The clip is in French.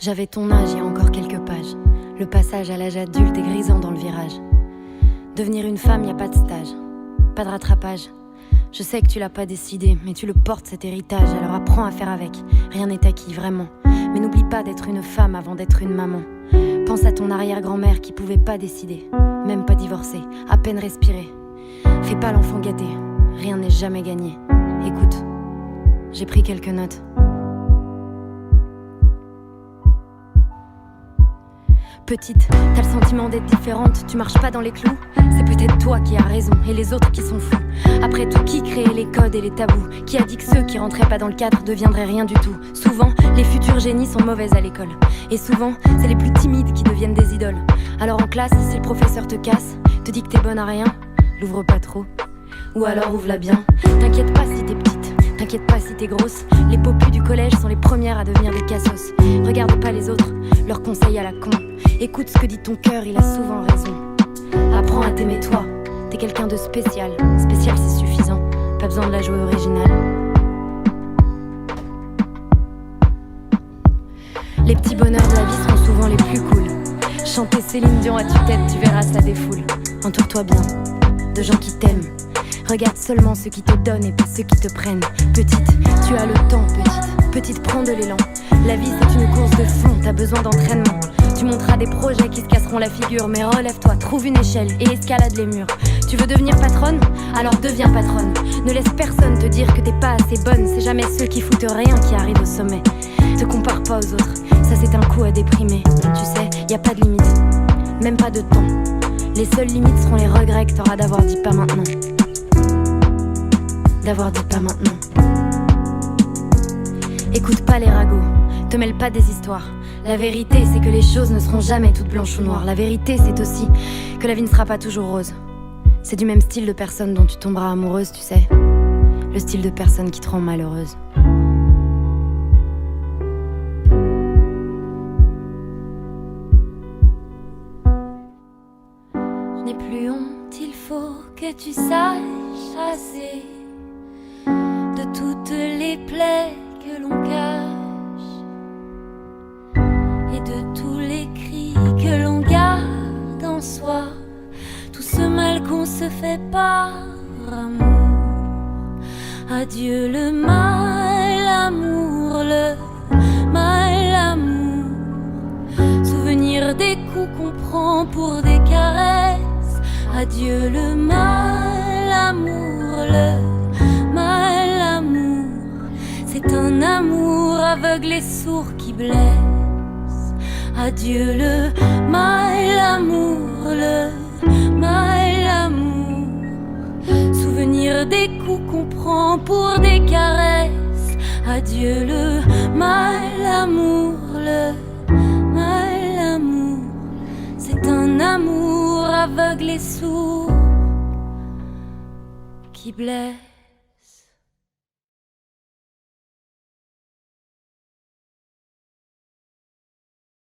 J'avais ton âge il y a encore quelques pages. Le passage à l'âge adulte est grisant dans le virage. Devenir une femme, y a pas de stage, pas de rattrapage. Je sais que tu l'as pas décidé, mais tu le portes cet héritage. Alors apprends à faire avec, rien n'est acquis vraiment. Mais n'oublie pas d'être une femme avant d'être une maman. Pense à ton arrière-grand-mère qui pouvait pas décider, même pas divorcer, à peine respirer. Fais pas l'enfant gâté, rien n'est jamais gagné. Écoute, j'ai pris quelques notes. Petite, t'as le sentiment d'être différente, tu marches pas dans les clous. C'est peut-être toi qui as raison et les autres qui sont fous. Après tout, qui créait les codes et les tabous? Qui a dit que ceux qui rentraient pas dans le cadre deviendraient rien du tout? Souvent, les futurs génies sont mauvaises à l'école. Et souvent, c'est les plus timides qui deviennent des idoles. Alors en classe, si le professeur te casse, te dit que t'es bonne à rien, l'ouvre pas trop, ou alors ouvre-la bien. T'inquiète pas si t'es petite, t'inquiète pas si t'es grosse. Les popus du collège sont les premières à devenir des cassos. Regarde pas les autres, leurs conseils à la con. Écoute ce que dit ton cœur, il a souvent raison. Apprends à t'aimer toi, t'es quelqu'un de spécial. Spécial c'est suffisant, pas besoin de la jouer originale. Les petits bonheurs de la vie sont souvent les plus cool. Chanter Céline Dion à tue-tête, tu verras ça défoule. Entoure-toi bien de gens qui t'aiment. Regarde seulement ceux qui te donnent et pas ceux qui te prennent. Petite, tu as le temps, petite, prends de l'élan. La vie c'est une course de fond, t'as besoin d'entraînement. Tu monteras des projets qui se casseront la figure. Mais relève-toi, trouve une échelle et escalade les murs. Tu veux devenir patronne? Alors deviens patronne. Ne laisse personne te dire que t'es pas assez bonne. C'est jamais ceux qui foutent rien qui arrivent au sommet. Te compare pas aux autres, ça c'est un coup à déprimer. Tu sais, y a pas de limite, même pas de temps. Les seules limites seront les regrets que t'auras d'avoir dit pas maintenant. D'avoir dit pas maintenant. Écoute pas les ragots, te mêle pas des histoires. La vérité c'est que les choses ne seront jamais toutes blanches ou noires. La vérité c'est aussi que la vie ne sera pas toujours rose. C'est du même style de personne dont tu tomberas amoureuse, tu sais. Le style de personne qui te rend malheureuse. Je n'ai plus honte, il faut que tu saches assez de toutes les plaies que l'on cache et de tous les cris que l'on garde en soi, tout ce mal qu'on se fait par amour. Adieu le mal amour, le mal amour. Souvenir des coups qu'on prend pour des caresses. Adieu le mal amour, le mal amour. C'est un amour aveugle et sourd qui blesse. Adieu le mal amour, le mal amour. Souvenir des coups qu'on prend pour des caresses. Adieu le mal amour, le mal amour. C'est un amour aveugle et sourd qui blesse.